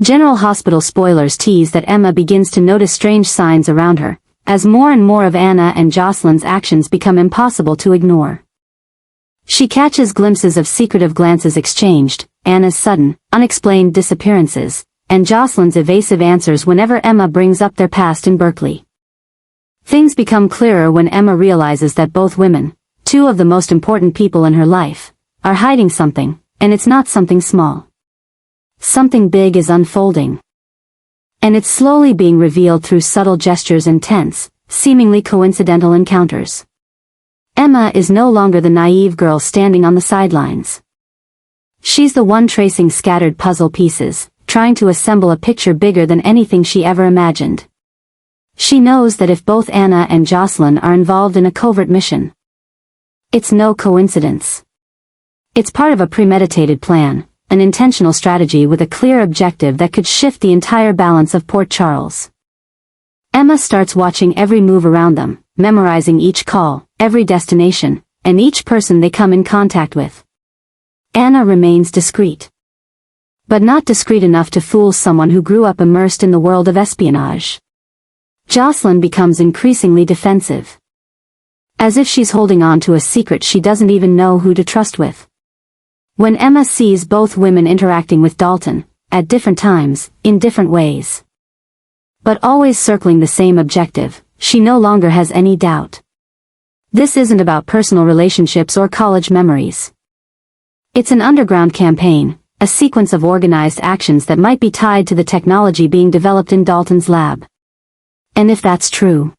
General Hospital spoilers tease that Emma begins to notice strange signs around her, as more and more of Anna and Jocelyn's actions become impossible to ignore. She catches glimpses of secretive glances exchanged, Anna's sudden, unexplained disappearances, and Jocelyn's evasive answers whenever Emma brings up their past in Berkeley. Things become clearer when Emma realizes that both women, two of the most important people in her life, are hiding something, and it's not something small. Something big is unfolding. And it's slowly being revealed through subtle gestures and tense, seemingly coincidental encounters. Emma is no longer the naive girl standing on the sidelines. She's the one tracing scattered puzzle pieces, trying to assemble a picture bigger than anything she ever imagined. She knows that if both Anna and Jocelyn are involved in a covert mission, it's no coincidence. It's part of a premeditated plan, an intentional strategy with a clear objective that could shift the entire balance of Port Charles. Emma starts watching every move around them, memorizing each call, every destination, and each person they come in contact with. Anna remains discreet. But not discreet enough to fool someone who grew up immersed in the world of espionage. Jocelyn becomes increasingly defensive. As if she's holding on to a secret she doesn't even know who to trust with. When Emma sees both women interacting with Dalton, at different times, in different ways, but always circling the same objective, she no longer has any doubt. This isn't about personal relationships or college memories. It's an underground campaign, a sequence of organized actions that might be tied to the technology being developed in Dalton's lab. And if that's true,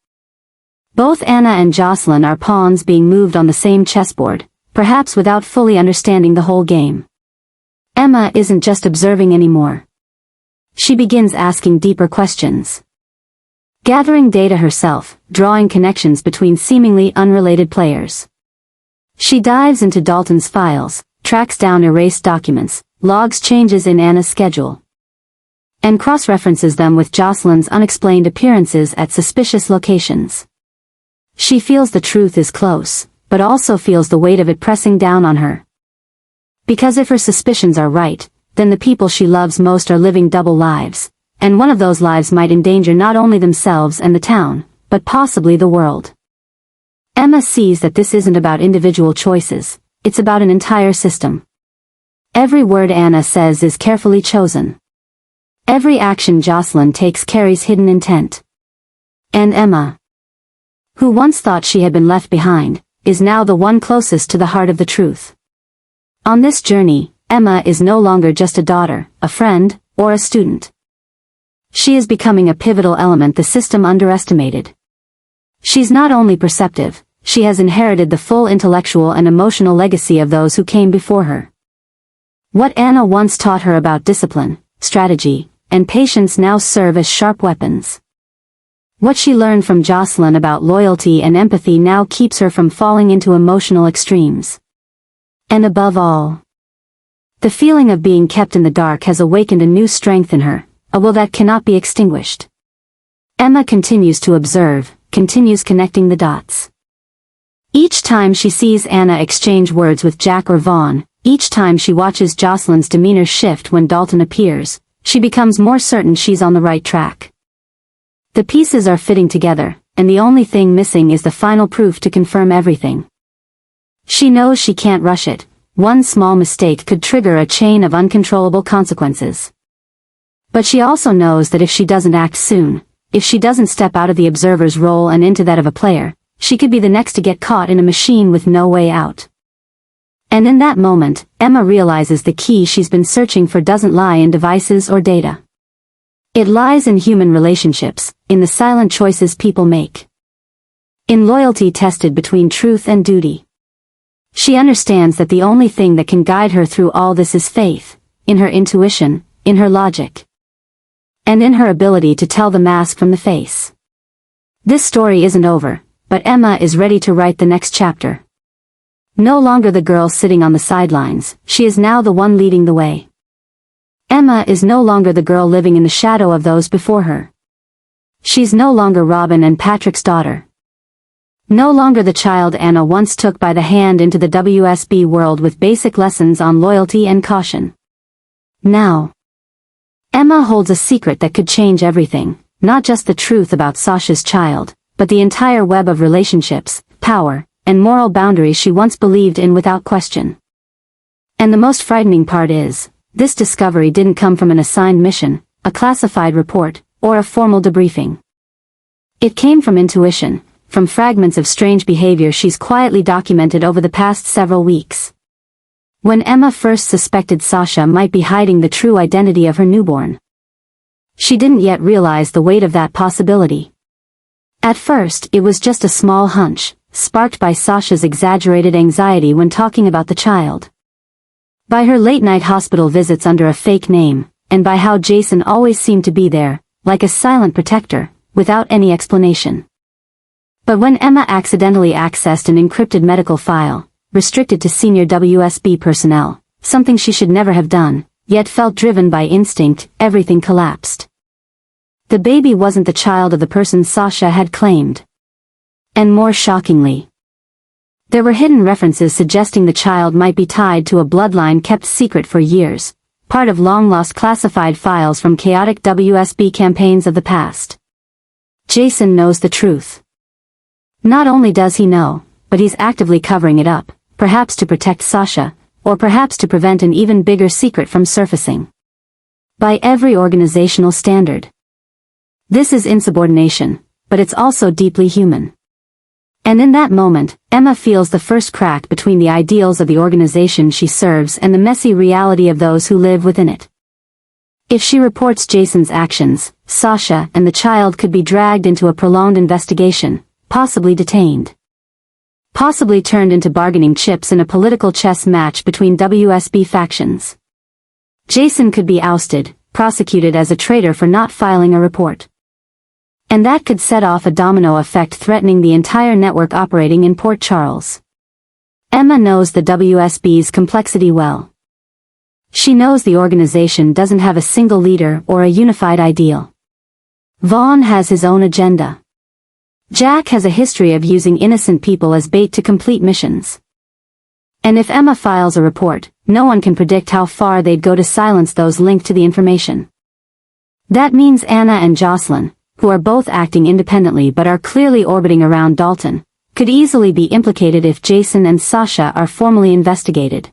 both Anna and Jocelyn are pawns being moved on the same chessboard, perhaps without fully understanding the whole game. Emma isn't just observing anymore. She begins asking deeper questions. Gathering data herself, drawing connections between seemingly unrelated players. She dives into Dalton's files, tracks down erased documents, logs changes in Anna's schedule, and cross-references them with Jocelyn's unexplained appearances at suspicious locations. She feels the truth is close, but also feels the weight of it pressing down on her. Because if her suspicions are right, then the people she loves most are living double lives, and one of those lives might endanger not only themselves and the town, but possibly the world. Emma sees that this isn't about individual choices, it's about an entire system. Every word Anna says is carefully chosen. Every action Jocelyn takes carries hidden intent. And Emma, who once thought she had been left behind, is now the one closest to the heart of the truth. On this journey, Emma is no longer just a daughter, a friend, or a student. She is becoming a pivotal element the system underestimated. She's not only perceptive, she has inherited the full intellectual and emotional legacy of those who came before her. What Anna once taught her about discipline, strategy, and patience now serve as sharp weapons. What she learned from Jocelyn about loyalty and empathy now keeps her from falling into emotional extremes. And above all, the feeling of being kept in the dark has awakened a new strength in her, a will that cannot be extinguished. Emma continues to observe, continues connecting the dots. Each time she sees Anna exchange words with Jack or Vaughn, each time she watches Jocelyn's demeanor shift when Dalton appears, she becomes more certain she's on the right track. The pieces are fitting together, and the only thing missing is the final proof to confirm everything. She knows she can't rush it. One small mistake could trigger a chain of uncontrollable consequences. But she also knows that if she doesn't act soon, if she doesn't step out of the observer's role and into that of a player, she could be the next to get caught in a machine with no way out. And in that moment, Emma realizes the key she's been searching for doesn't lie in devices or data. It lies in human relationships, in the silent choices people make. In loyalty tested between truth and duty. She understands that the only thing that can guide her through all this is faith, in her intuition, in her logic, and in her ability to tell the mask from the face. This story isn't over, but Emma is ready to write the next chapter. No longer the girl sitting on the sidelines, she is now the one leading the way. Emma is no longer the girl living in the shadow of those before her. She's no longer Robin and Patrick's daughter. No longer the child Anna once took by the hand into the WSB world with basic lessons on loyalty and caution. Now, Emma holds a secret that could change everything, not just the truth about Sasha's child, but the entire web of relationships, power, and moral boundaries she once believed in without question. And the most frightening part is, this discovery didn't come from an assigned mission, a classified report, or a formal debriefing. It came from intuition, from fragments of strange behavior she's quietly documented over the past several weeks. When Emma first suspected Sasha might be hiding the true identity of her newborn, she didn't yet realize the weight of that possibility. At first, it was just a small hunch, sparked by Sasha's exaggerated anxiety when talking about the child. By her late-night hospital visits under a fake name, and by how Jason always seemed to be there, like a silent protector, without any explanation. But when Emma accidentally accessed an encrypted medical file, restricted to senior WSB personnel, something she should never have done, yet felt driven by instinct, everything collapsed. The baby wasn't the child of the person Sasha had claimed. And more shockingly, there were hidden references suggesting the child might be tied to a bloodline kept secret for years, part of long-lost classified files from chaotic WSB campaigns of the past. Jason knows the truth. Not only does he know, but he's actively covering it up, perhaps to protect Sasha, or perhaps to prevent an even bigger secret from surfacing. By every organizational standard. This is insubordination, but it's also deeply human. And in that moment, Emma feels the first crack between the ideals of the organization she serves and the messy reality of those who live within it. If she reports Jason's actions, Sasha and the child could be dragged into a prolonged investigation, possibly detained. Possibly turned into bargaining chips in a political chess match between WSB factions. Jason could be ousted, prosecuted as a traitor for not filing a report. And that could set off a domino effect threatening the entire network operating in Port Charles. Emma knows the WSB's complexity well. She knows the organization doesn't have a single leader or a unified ideal. Vaughn has his own agenda. Jack has a history of using innocent people as bait to complete missions. And if Emma files a report, no one can predict how far they'd go to silence those linked to the information. That means Anna and Jocelyn, who are both acting independently but are clearly orbiting around Dalton, could easily be implicated if Jason and Sasha are formally investigated.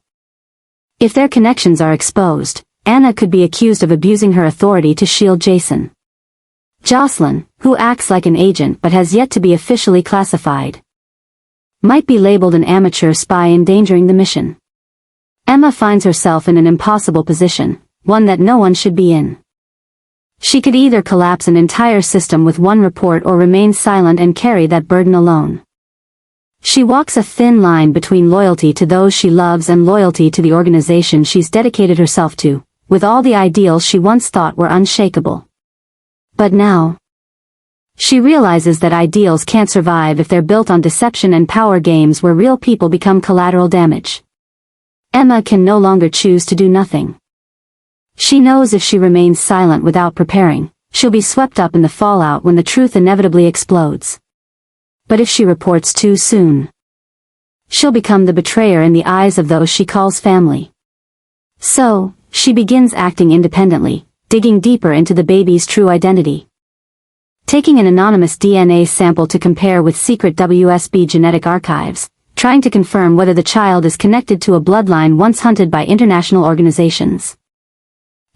If their connections are exposed, Anna could be accused of abusing her authority to shield Jason. Jocelyn, who acts like an agent but has yet to be officially classified, might be labeled an amateur spy endangering the mission. Emma finds herself in an impossible position, one that no one should be in. She could either collapse an entire system with one report or remain silent and carry that burden alone. She walks a thin line between loyalty to those she loves and loyalty to the organization she's dedicated herself to, with all the ideals she once thought were unshakable. But now, she realizes that ideals can't survive if they're built on deception and power games where real people become collateral damage. Emma can no longer choose to do nothing. She knows if she remains silent without preparing, she'll be swept up in the fallout when the truth inevitably explodes. But if she reports too soon, she'll become the betrayer in the eyes of those she calls family. So, she begins acting independently, digging deeper into the baby's true identity. Taking an anonymous DNA sample to compare with secret WSB genetic archives, trying to confirm whether the child is connected to a bloodline once hunted by international organizations.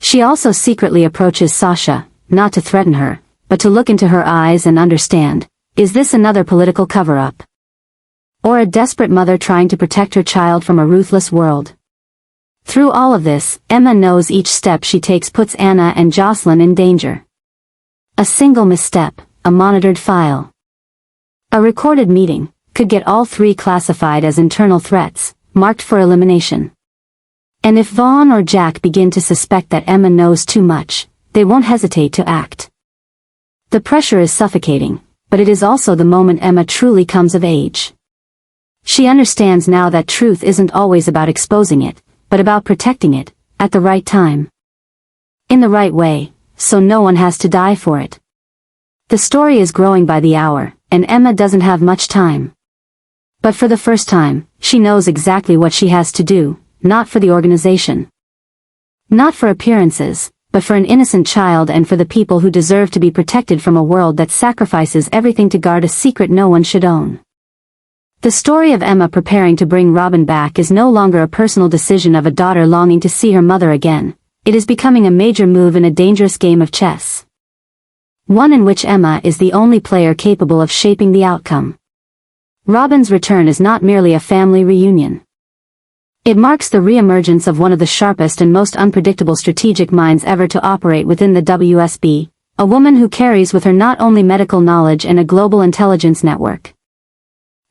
She also secretly approaches Sasha, not to threaten her, but to look into her eyes and understand, is this another political cover-up? Or a desperate mother trying to protect her child from a ruthless world? Through all of this, Emma knows each step she takes puts Anna and Jocelyn in danger. A single misstep, a monitored file, a recorded meeting, could get all three classified as internal threats, marked for elimination. And if Vaughn or Jack begin to suspect that Emma knows too much, they won't hesitate to act. The pressure is suffocating, but it is also the moment Emma truly comes of age. She understands now that truth isn't always about exposing it, but about protecting it, at the right time. In the right way, so no one has to die for it. The story is growing by the hour, and Emma doesn't have much time. But for the first time, she knows exactly what she has to do, not for the organization. Not for appearances, but for an innocent child and for the people who deserve to be protected from a world that sacrifices everything to guard a secret no one should own. The story of Emma preparing to bring Robin back is no longer a personal decision of a daughter longing to see her mother again. It is becoming a major move in a dangerous game of chess. One in which Emma is the only player capable of shaping the outcome. Robin's return is not merely a family reunion. It marks the re-emergence of one of the sharpest and most unpredictable strategic minds ever to operate within the WSB, a woman who carries with her not only medical knowledge and a global intelligence network,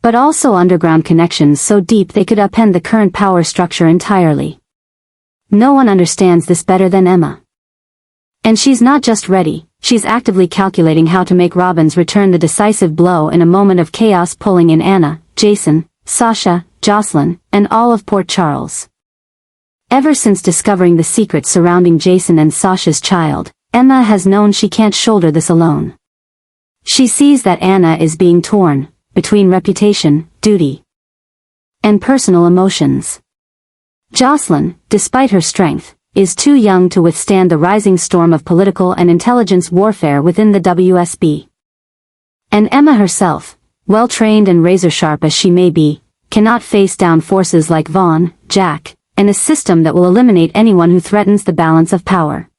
but also underground connections so deep they could upend the current power structure entirely. No one understands this better than Emma. And she's not just ready, she's actively calculating how to make Robin's return the decisive blow in a moment of chaos, pulling in Anna, Jason, Sasha, Jocelyn, and all of Port Charles. Ever since discovering the secrets surrounding Jason and Sasha's child, Emma has known she can't shoulder this alone. She sees that Anna is being torn between reputation, duty, and personal emotions. Jocelyn, despite her strength, is too young to withstand the rising storm of political and intelligence warfare within the WSB. And Emma herself, well-trained and razor-sharp as she may be, cannot face down forces like Vaughn, Jack, and a system that will eliminate anyone who threatens the balance of power.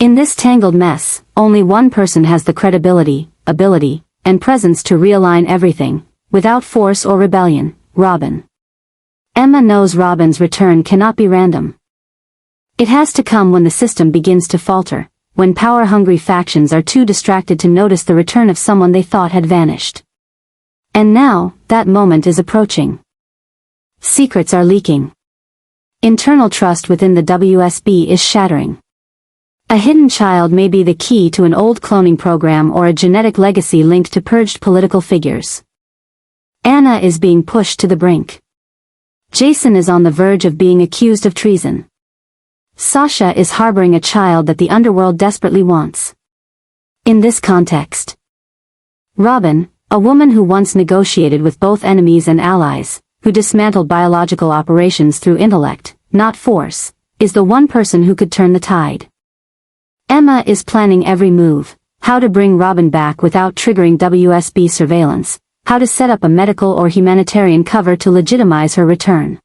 In this tangled mess, only one person has the credibility, ability, and presence to realign everything, without force or rebellion: Robin. Emma knows Robin's return cannot be random. It has to come when the system begins to falter, when power-hungry factions are too distracted to notice the return of someone they thought had vanished. And now, that moment is approaching. Secrets are leaking. Internal trust within the WSB is shattering. A hidden child may be the key to an old cloning program or a genetic legacy linked to purged political figures. Anna is being pushed to the brink. Jason is on the verge of being accused of treason. Sasha is harboring a child that the underworld desperately wants. In this context, Robin, a woman who once negotiated with both enemies and allies, who dismantled biological operations through intellect, not force, is the one person who could turn the tide. Emma is planning every move: how to bring Robin back without triggering WSB surveillance, how to set up a medical or humanitarian cover to legitimize her return,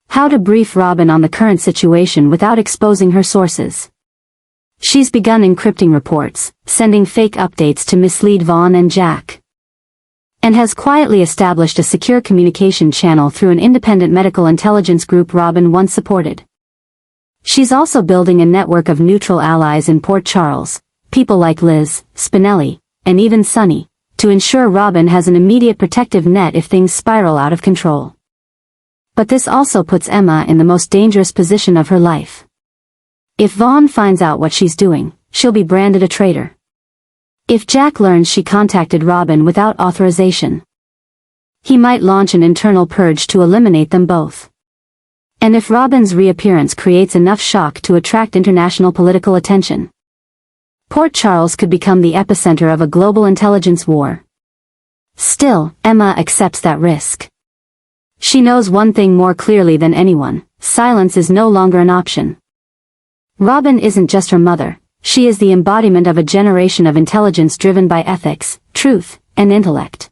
how to brief Robin on the current situation without exposing her sources. She's begun encrypting reports, sending fake updates to mislead Vaughn and Jack, and has quietly established a secure communication channel through an independent medical intelligence group Robin once supported. She's also building a network of neutral allies in Port Charles, people like Liz, Spinelli, and even Sunny, to ensure Robin has an immediate protective net if things spiral out of control. But this also puts Emma in the most dangerous position of her life. If Vaughn finds out what she's doing, she'll be branded a traitor. If Jack learns she contacted Robin without authorization, he might launch an internal purge to eliminate them both. And if Robin's reappearance creates enough shock to attract international political attention, Port Charles could become the epicenter of a global intelligence war. Still, Emma accepts that risk. She knows one thing more clearly than anyone: silence is no longer an option. Robin isn't just her mother, she is the embodiment of a generation of intelligence driven by ethics, truth, and intellect.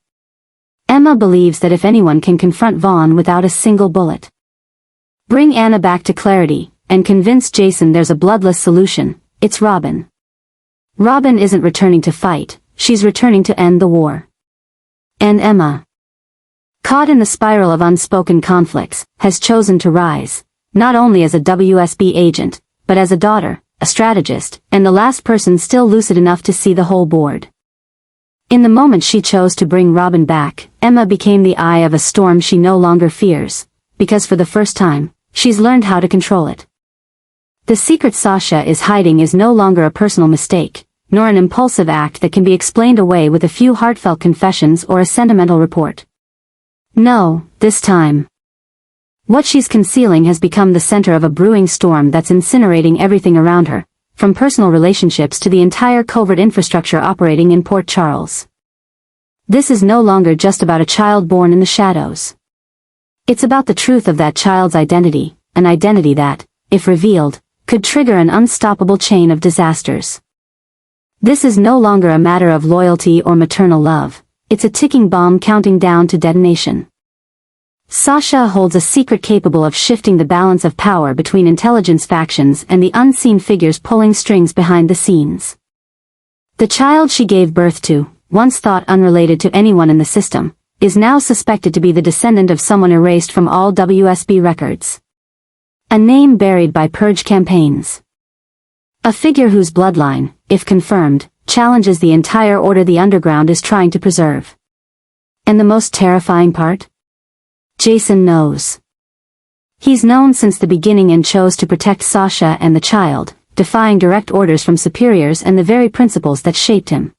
Emma believes that if anyone can confront Vaughn without a single bullet, bring Anna back to clarity, and convince Jason there's a bloodless solution, it's Robin. Robin isn't returning to fight, she's returning to end the war. And Emma, caught in the spiral of unspoken conflicts, has chosen to rise, not only as a WSB agent, but as a daughter, a strategist, and the last person still lucid enough to see the whole board. In the moment she chose to bring Robin back, Emma became the eye of a storm she no longer fears, because for the first time, she's learned how to control it. The secret Sasha is hiding is no longer a personal mistake, nor an impulsive act that can be explained away with a few heartfelt confessions or a sentimental report. No, this time, what she's concealing has become the center of a brewing storm that's incinerating everything around her, from personal relationships to the entire covert infrastructure operating in Port Charles. This is no longer just about a child born in the shadows. It's about the truth of that child's identity, an identity that, if revealed, could trigger an unstoppable chain of disasters. This is no longer a matter of loyalty or maternal love, it's a ticking bomb counting down to detonation. Sasha holds a secret capable of shifting the balance of power between intelligence factions and the unseen figures pulling strings behind the scenes. The child she gave birth to, once thought unrelated to anyone in the system, is now suspected to be the descendant of someone erased from all WSB records. A name buried by purge campaigns. A figure whose bloodline, if confirmed, challenges the entire order the underground is trying to preserve. And the most terrifying part? Jason knows. He's known since the beginning and chose to protect Sasha and the child, defying direct orders from superiors and the very principles that shaped him.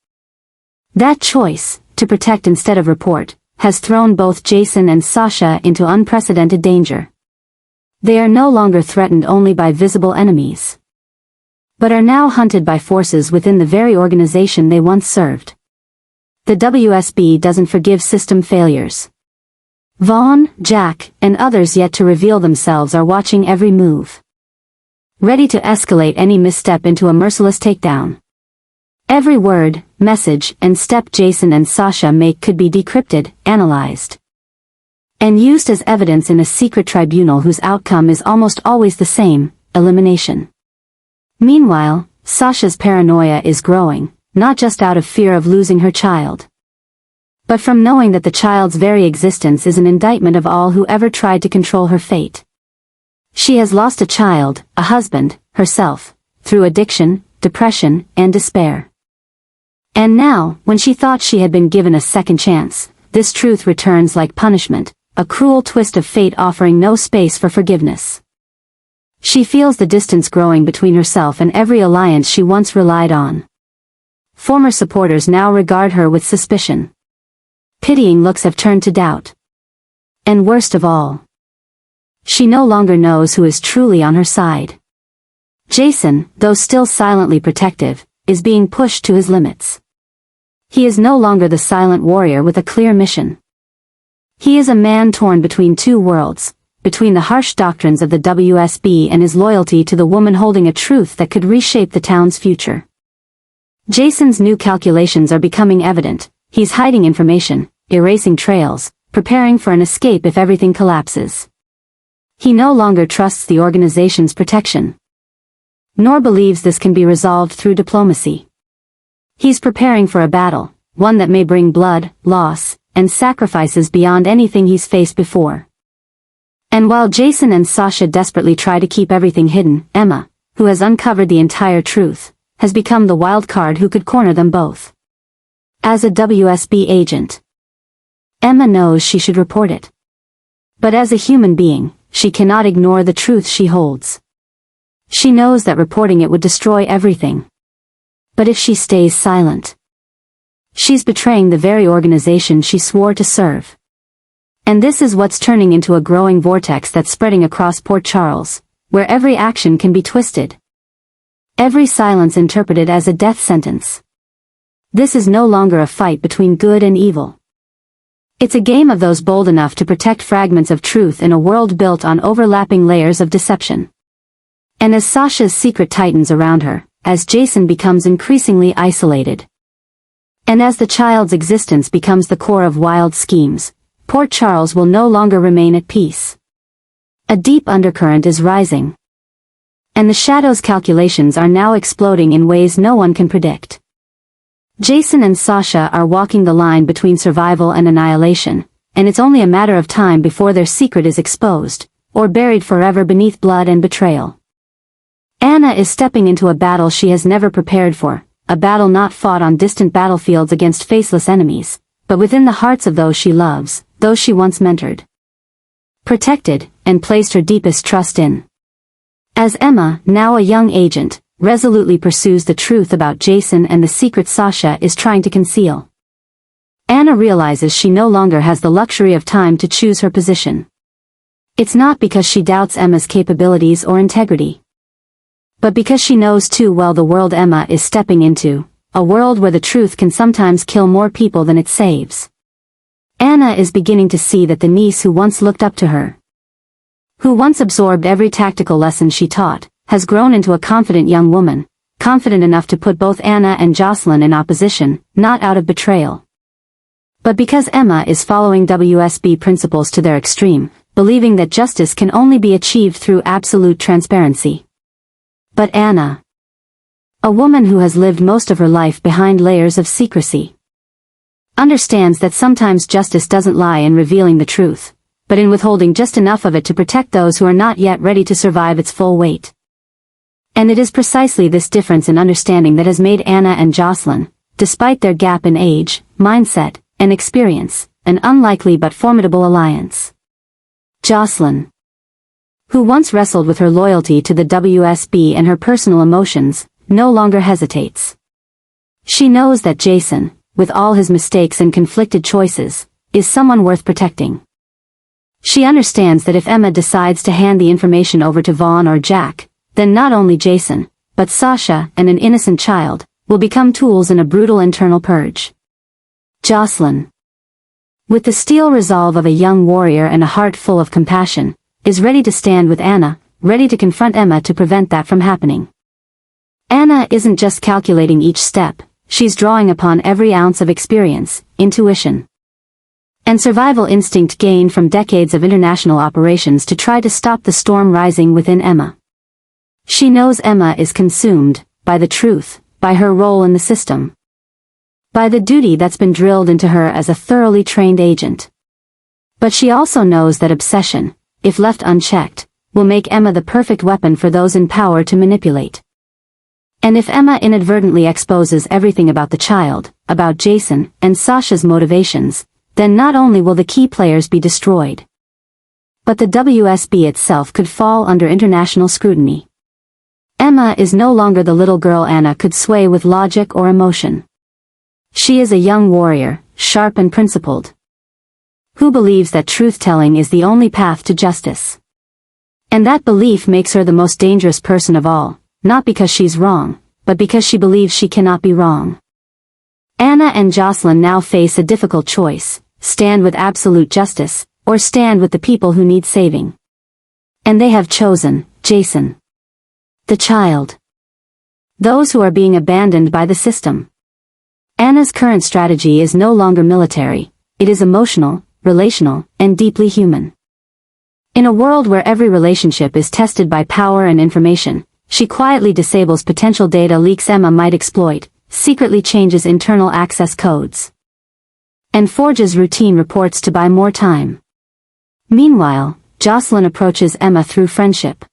That choice, to protect instead of report, has thrown both Jason and Sasha into unprecedented danger. They are no longer threatened only by visible enemies, but are now hunted by forces within the very organization they once served. The WSB doesn't forgive system failures. Vaughn, Jack, and others yet to reveal themselves are watching every move, ready to escalate any misstep into a merciless takedown. Every word, message, and step Jason and Sasha make could be decrypted, analyzed, and used as evidence in a secret tribunal whose outcome is almost always the same: elimination. Meanwhile, Sasha's paranoia is growing, not just out of fear of losing her child, but from knowing that the child's very existence is an indictment of all who ever tried to control her fate. She has lost a child, a husband, herself, through addiction, depression, and despair. And now, when she thought she had been given a second chance, this truth returns like punishment, a cruel twist of fate offering no space for forgiveness. She feels the distance growing between herself and every alliance she once relied on. Former supporters now regard her with suspicion. Pitying looks have turned to doubt. And worst of all, she no longer knows who is truly on her side. Jason, though still silently protective, is being pushed to his limits. He is no longer the silent warrior with a clear mission. He is a man torn between two worlds, between the harsh doctrines of the WSB and his loyalty to the woman holding a truth that could reshape the town's future. Jason's new calculations are becoming evident. He's hiding information, erasing trails, preparing for an escape if everything collapses. He no longer trusts the organization's protection, nor believes this can be resolved through diplomacy. He's preparing for a battle, one that may bring blood, loss, and sacrifices beyond anything he's faced before. And while Jason and Sasha desperately try to keep everything hidden, Emma, who has uncovered the entire truth, has become the wild card who could corner them both. As a WSB agent, Emma knows she should report it. But as a human being, she cannot ignore the truth she holds. She knows that reporting it would destroy everything. But if she stays silent, she's betraying the very organization she swore to serve. And this is what's turning into a growing vortex that's spreading across Port Charles, where every action can be twisted. Every silence interpreted as a death sentence. This is no longer a fight between good and evil. It's a game of those bold enough to protect fragments of truth in a world built on overlapping layers of deception. And as Sasha's secret tightens around her, as Jason becomes increasingly isolated, and as the child's existence becomes the core of wild schemes, Port Charles will no longer remain at peace. A deep undercurrent is rising, and the Shadow's calculations are now exploding in ways no one can predict. Jason and Sasha are walking the line between survival and annihilation, and it's only a matter of time before their secret is exposed, or buried forever beneath blood and betrayal. Anna is stepping into a battle she has never prepared for, a battle not fought on distant battlefields against faceless enemies, but within the hearts of those she loves, those she once mentored, protected, and placed her deepest trust in. As Emma, now a young agent, resolutely pursues the truth about Jason and the secret Sasha is trying to conceal, Anna realizes she no longer has the luxury of time to choose her position. It's not because she doubts Emma's capabilities or integrity, but because she knows too well the world Emma is stepping into, a world where the truth can sometimes kill more people than it saves. Anna is beginning to see that the niece who once looked up to her, who once absorbed every tactical lesson she taught, has grown into a confident young woman, confident enough to put both Anna and Jocelyn in opposition, not out of betrayal, but because Emma is following WSB principles to their extreme, believing that justice can only be achieved through absolute transparency. But Anna, a woman who has lived most of her life behind layers of secrecy, understands that sometimes justice doesn't lie in revealing the truth, but in withholding just enough of it to protect those who are not yet ready to survive its full weight. And it is precisely this difference in understanding that has made Anna and Jocelyn, despite their gap in age, mindset, and experience, an unlikely but formidable alliance. Jocelyn, who once wrestled with her loyalty to the WSB and her personal emotions, no longer hesitates. She knows that Jason, with all his mistakes and conflicted choices, is someone worth protecting. She understands that if Emma decides to hand the information over to Vaughn or Jack, then not only Jason, but Sasha and an innocent child, will become tools in a brutal internal purge. Jocelyn, with the steel resolve of a young warrior and a heart full of compassion, is ready to stand with Anna, ready to confront Emma to prevent that from happening. Anna isn't just calculating each step, she's drawing upon every ounce of experience, intuition, and survival instinct gained from decades of international operations to try to stop the storm rising within Emma. She knows Emma is consumed by the truth, by her role in the system, by the duty that's been drilled into her as a thoroughly trained agent. But she also knows that obsession, if left unchecked, will make Emma the perfect weapon for those in power to manipulate. And if Emma inadvertently exposes everything about the child, about Jason, and Sasha's motivations, then not only will the key players be destroyed, but the WSB itself could fall under international scrutiny. Emma is no longer the little girl Anna could sway with logic or emotion. She is a young warrior, sharp and principled, who believes that truth-telling is the only path to justice. And that belief makes her the most dangerous person of all, not because she's wrong, but because she believes she cannot be wrong. Anna and Jocelyn now face a difficult choice: stand with absolute justice, or stand with the people who need saving. And they have chosen Jason, the child, those who are being abandoned by the system. Anna's current strategy is no longer military, it is emotional, relational, and deeply human. In a world where every relationship is tested by power and information, she quietly disables potential data leaks Emma might exploit, secretly changes internal access codes, and forges routine reports to buy more time. Meanwhile, Jocelyn approaches Emma through friendship,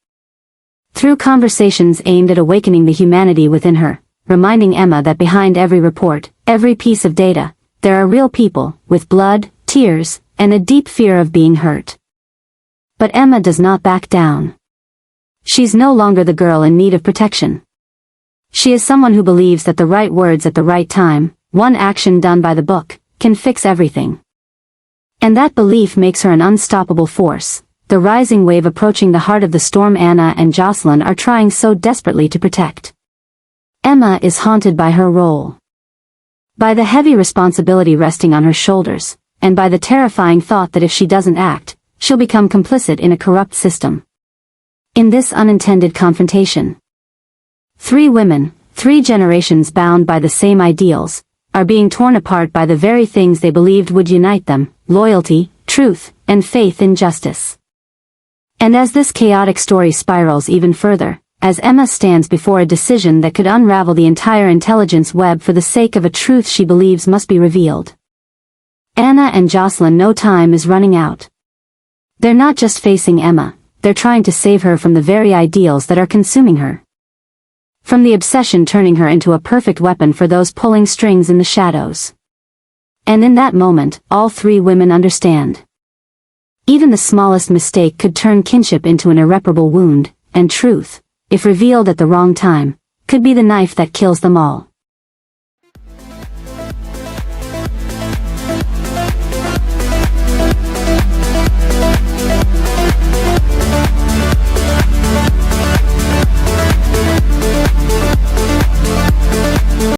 through conversations aimed at awakening the humanity within her, reminding Emma that behind every report, every piece of data, there are real people, with blood, tears, and a deep fear of being hurt. But Emma does not back down. She's no longer the girl in need of protection. She is someone who believes that the right words at the right time, one action done by the book, can fix everything. And that belief makes her an unstoppable force, the rising wave approaching the heart of the storm Anna and Jocelyn are trying so desperately to protect. Emma is haunted by her role, by the heavy responsibility resting on her shoulders, and by the terrifying thought that if she doesn't act, she'll become complicit in a corrupt system. In this unintended confrontation, 3 women, 3 generations bound by the same ideals, are being torn apart by the very things they believed would unite them: loyalty, truth, and faith in justice. And as this chaotic story spirals even further, as Emma stands before a decision that could unravel the entire intelligence web for the sake of a truth she believes must be revealed, Anna and Jocelyn know time is running out. They're not just facing Emma, they're trying to save her from the very ideals that are consuming her, from the obsession turning her into a perfect weapon for those pulling strings in the shadows. And in that moment, all 3 women understand. Even the smallest mistake could turn kinship into an irreparable wound, and truth, if revealed at the wrong time, could be the knife that kills them all.